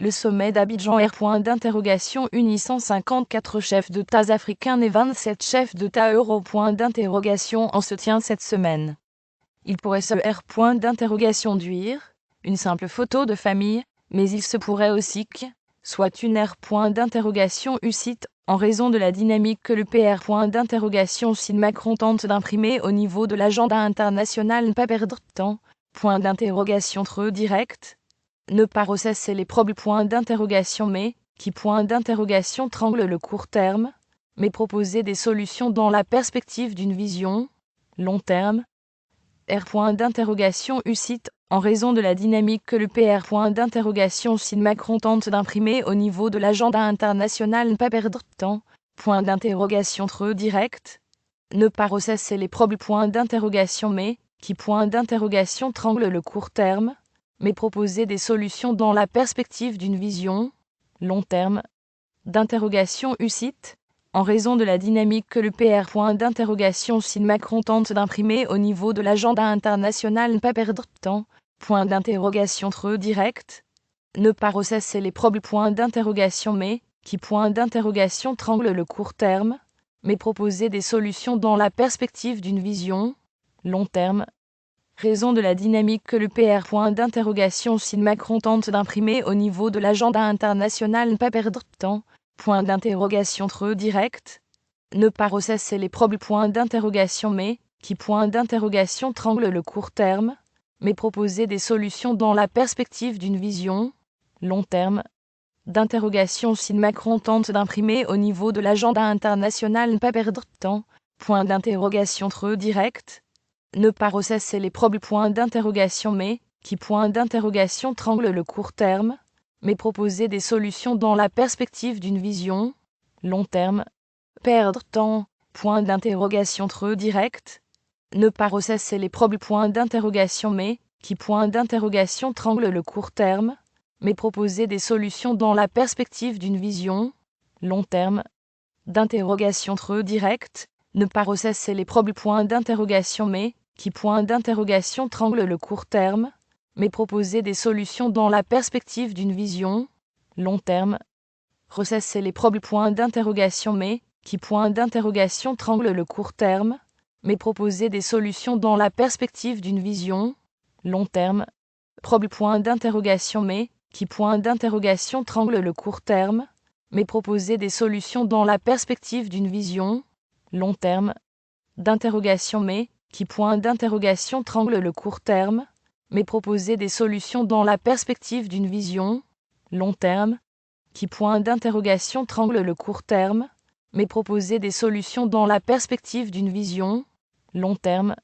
Le sommet d'Abidjan unit 154 chefs d'État africains et 27 chefs d'État euro en se tient cette semaine. Il pourrait se duire, une simple photo de famille, mais il se pourrait aussi que, soit une ucite, en raison de la dynamique que le Sid Macron tente d'imprimer au niveau de l'agenda international. Ne pas perdre de temps, trop direct. Ne pas ressasser les problèmes mais, qui trangle le court terme, mais proposer des solutions dans la perspective d'une vision, long terme. Ucite, en raison de la dynamique que le Sid Macron tente d'imprimer au niveau de l'agenda international. Ne pas perdre de temps, trop direct. Ne pas ressasser les problèmes mais, qui trangle le court terme, mais proposer des solutions dans la perspective d'une vision, long terme. Ucite, en raison de la dynamique que le Sid Macron tente d'imprimer au niveau de l'agenda international. Ne pas perdre de temps, trop direct. Ne pas ressasser les problèmes mais, qui trangle le court terme, mais proposer des solutions dans la perspective d'une vision, long terme. Raison de la dynamique que le Sid Macron tente d'imprimer au niveau de l'agenda international. Ne pas perdre de temps, trop direct. Ne pas ressasser les problèmes mais, qui trangle le court terme, mais proposer des solutions dans la perspective d'une vision, long terme. Sid Macron tente d'imprimer au niveau de l'agenda international. Ne pas perdre de temps, trop direct. Ne pas ressasser les problèmes mais, qui trangle le court terme, mais proposer des solutions dans la perspective d'une vision, long terme. Perdre temps, trop direct. Ne pas ressasser les problèmes mais, qui trangle le court terme, mais proposer des solutions dans la perspective d'une vision, long terme. Trop direct. Ne pas ressasser les problèmes mais, qui trangle le court terme, mais proposer des solutions dans la perspective d'une vision, long terme. Ressasser les problèmes mais, qui trangle le court terme, mais proposer des solutions dans la perspective d'une vision, long terme. Problèmes mais, qui trangle le court terme, mais proposer des solutions dans la perspective d'une vision, long terme. Mais, qui trangle le court terme, mais proposer des solutions dans la perspective d'une vision, long terme. Qui trangle le court terme, mais proposer des solutions dans la perspective d'une vision, long terme.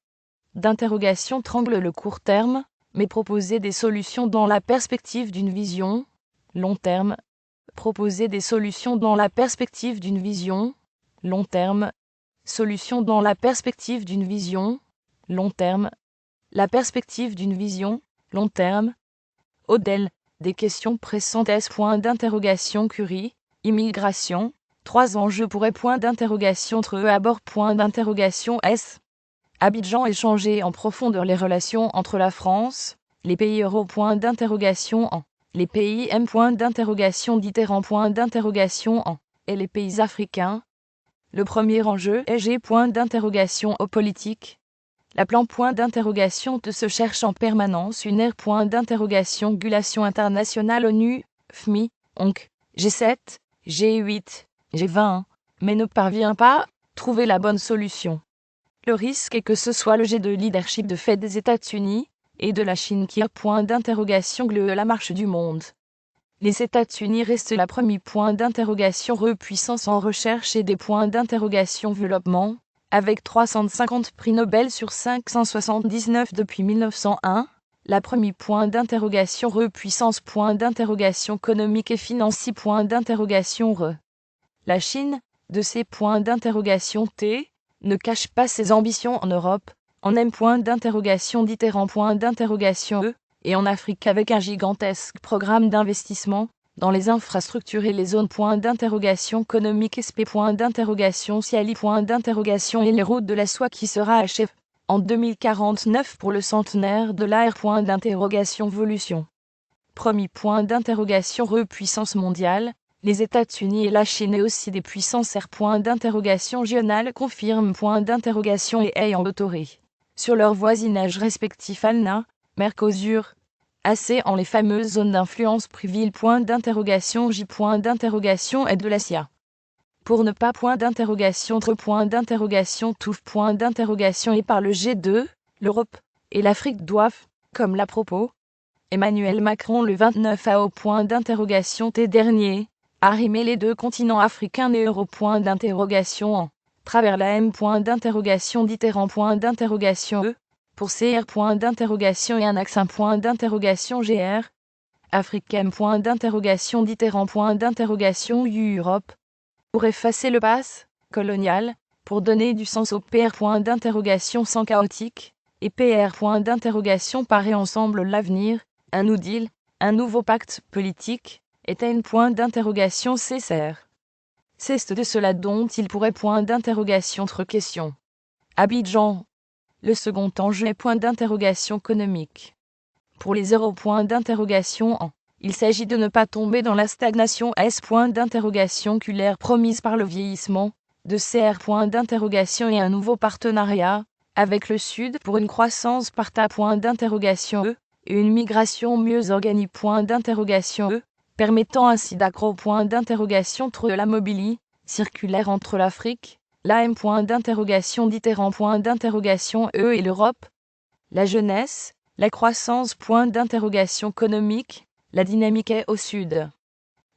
Trangle le court terme, mais proposer des solutions dans la perspective d'une vision, long terme. Proposer des solutions dans la perspective d'une vision, long terme. Solution dans la perspective d'une vision, long terme. La perspective d'une vision, long terme. Odel, des questions pressantes. Curie, immigration, 3 enjeux pour à bord. S. Abidjan échanger en profondeur les relations entre la France, les pays euro. En les pays M. Différents en et les pays africains. Le premier enjeu est G. Au politique. La plan de se cherche en permanence une ère. Gulation internationale ONU, FMI, ONC, G7, G8, G20, mais ne parvient pas trouver la bonne solution. Le risque est que ce soit le G de leadership de fait des États-Unis et de la Chine qui a la marche du monde. Les États-Unis restent la premier puissance en recherche et des développement, avec 350 prix Nobel sur 579 depuis 1901, la première puissance économique et financier La Chine, de ses T, ne cache pas ses ambitions en Europe, en M. Différents E, et en Afrique avec un gigantesque programme d'investissement dans les infrastructures et les zones économiques SP Ciali et les routes de la soie qui sera achevée en 2049 pour le centenaire de l'ère Volution. Premier point d'interrogation puissance mondiale, les États-Unis et la Chine et aussi des puissances point d'interrogation régionales confirment point d'interrogation et ayant autoré sur leur voisinage respectif ALNA, Mercosur, ASEAN les fameuses zones d'influence privile point d'interrogation J point d'interrogation et de l'Asia. Pour ne pas point d'interrogation trop point d'interrogation touffe point d'interrogation et par le G2, l'Europe et l'Afrique doivent, comme l'à propos, Emmanuel Macron le 29 à au point d'interrogation T dernier, arrimer les deux continents africains et euro point d'interrogation en travers la M point d'interrogation différent point d'interrogation E, pour CR point d'interrogation et un accent point d'interrogation GR, Africaine point d'interrogation différent point d'interrogation Europe, pour effacer le pass colonial, pour donner du sens au PR point d'interrogation sans chaotique, et PR point d'interrogation paraît ensemble l'avenir, un New Deal, un nouveau pacte politique, est un point d'interrogation nécessaire. C'est de cela dont il pourrait point d'interrogation entre questions. Abidjan. Le second enjeu est point d'interrogation économique. Pour les euros point d'interrogation en, il s'agit de ne pas tomber dans la stagnation S point d'interrogation culaire promise par le vieillissement, de CR point d'interrogation et un nouveau partenariat, avec le Sud pour une croissance par ta point d'interrogation E, et une migration mieux organisée point d'interrogation E, permettant ainsi d'accro point d'interrogation trop de la mobilité circulaire entre l'Afrique, l'AM point d'interrogation différent point d'interrogation E et l'Europe, la jeunesse, la croissance point d'interrogation économique, la dynamique est au Sud.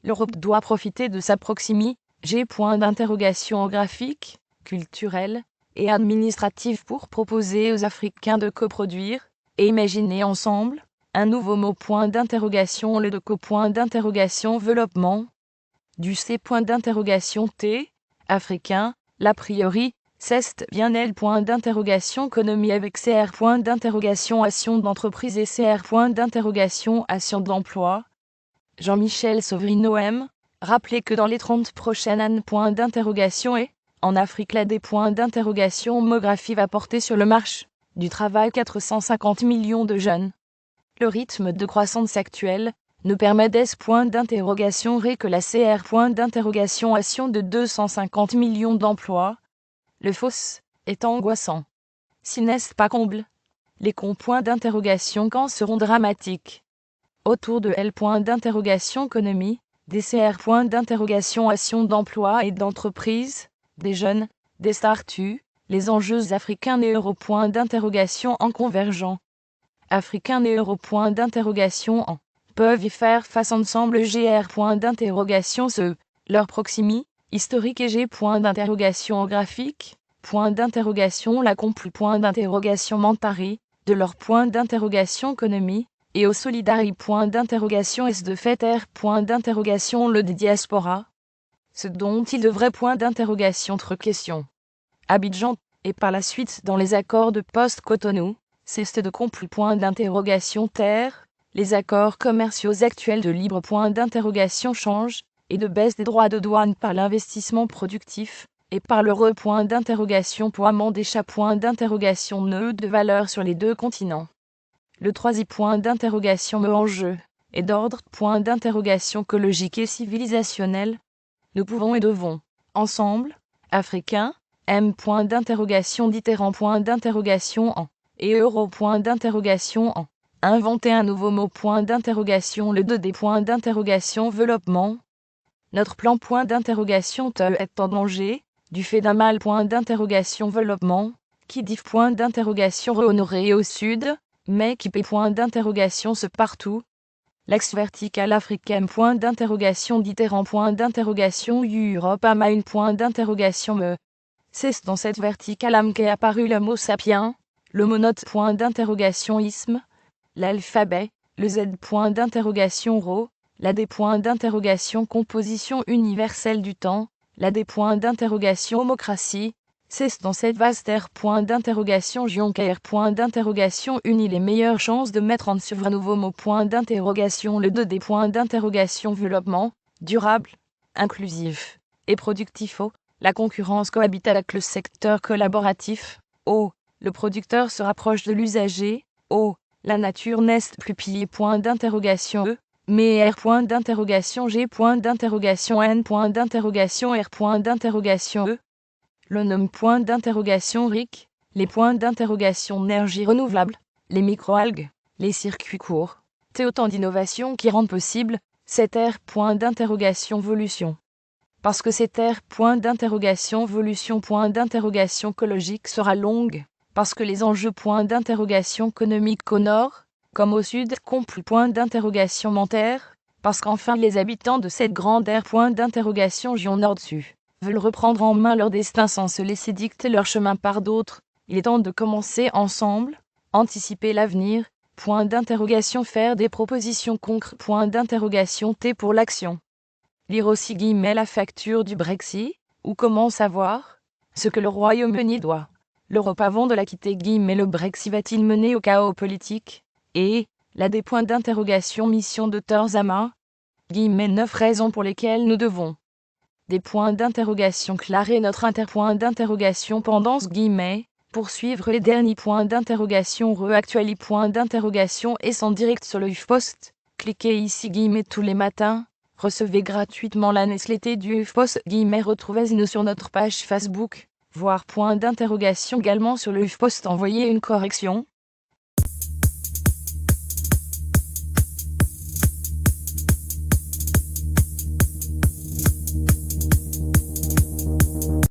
L'Europe doit profiter de sa proximité, G point d'interrogation graphique, culturelle et administrative pour proposer aux Africains de coproduire, et imaginer ensemble, un nouveau mot point d'interrogation le de point d'interrogation développement, du C point d'interrogation T, africain, l'a priori, c'est bien L point d'interrogation économie avec CR point d'interrogation action d'entreprise et CR point d'interrogation action d'emploi. Jean-Michel Sovrino M. Rappelez que dans les 30 prochaines années point d'interrogation et, en Afrique la des points d'interrogation démographie va porter sur le marché du travail 450 millions de jeunes. Le rythme de croissance actuel ne permet des points d'interrogation que la CR point d'interrogation action de 250 millions d'emplois. Le fosse est angoissant. S'il n'est pas comble, les points d'interrogation quand seront dramatiques. Autour de L point d'interrogation économie, des CR point d'interrogation action d'emploi et d'entreprise, des jeunes, des start-up, les enjeux africains et euro point d'interrogation en convergent. Africains et euro point d'interrogation en peuvent y faire face ensemble GR point d'interrogation leur proximité, historique et G point d'interrogation graphique, point d'interrogation la complu point d'interrogation mentari, de leur point d'interrogation économie, et au solidari point d'interrogation S de fait R point d'interrogation le des diaspora. Ce dont il devrait point d'interrogation entre questions. Abidjan, et par la suite dans les accords de post-Cotonou, c'est de complu point d'interrogation terre, les accords commerciaux actuels de libre point d'interrogation change, et de baisse des droits de douane par l'investissement productif, et par le point d'interrogation poiement des chats point d'interrogation nœud de valeur sur les deux continents. Le troisième point d'interrogation en jeu, est d'ordre point d'interrogation écologique et civilisationnel. Nous pouvons et devons, ensemble, Africains, M point d'interrogation différent point d'interrogation en, et euro point d'interrogation en, inventer un nouveau mot point d'interrogation le 2D point d'interrogation développement. Notre plan point d'interrogation est en danger, du fait d'un mal point d'interrogation développement, qui dit point d'interrogation honoré au sud, mais qui paie point d'interrogation ce partout. L'axe vertical africain point d'interrogation différent point d'interrogation Europe ama une point d'interrogation me. C'est dans cette verticale âme qu'est apparu le mot sapien, le monote point d'interrogation isme, l'alphabet, le Z point d'interrogation rho, la D point d'interrogation composition universelle du temps, la D point d'interrogation homocratie. C'est dans cette vaste ère point d'interrogation Jonker point d'interrogation unie les meilleures chances de mettre en œuvre un nouveau mot point d'interrogation le 2D point d'interrogation développement, durable, inclusif et productif. La concurrence cohabite avec le secteur collaboratif. Le producteur se rapproche de l'usager. La nature n'est plus pillée point d'interrogation mais R point d'interrogation G point d'interrogation N point d'interrogation R point d'interrogation E. Le nom point d'interrogation RIC, les points d'interrogation énergie renouvelable, les microalgues, les circuits courts. Autant d'innovations qui rendent possible cette ère point d'interrogation volution. Parce que cette ère point d'interrogation volution point d'interrogation écologique sera longue, parce que les enjeux point d'interrogation économique au nord, comme au sud, complet point d'interrogation mentaire, parce qu'enfin les habitants de cette grande ère point d'interrogation gion nord-dessus veulent reprendre en main leur destin sans se laisser dicter leur chemin par d'autres. Il est temps de commencer ensemble, anticiper l'avenir, point d'interrogation faire des propositions concrètes point d'interrogation T pour l'action. Lire aussi la facture du Brexit, ou comment savoir ce que le Royaume-Uni doit l'Europe avant de la quitter le Brexit va-t-il mener au chaos politique et la des points d'interrogation mission de Torzama 9 raisons pour lesquelles nous devons des points d'interrogation clarer notre interpoint d'interrogation pendant poursuivre les derniers points d'interrogation re-actuali point d'interrogation et sans direct sur le HuffPost. Cliquez ici tous les matins. Recevez gratuitement la newsletter du HuffPost retrouvez-nous sur notre page Facebook. Voir point d'interrogation également sur le HuffPost envoyez une correction.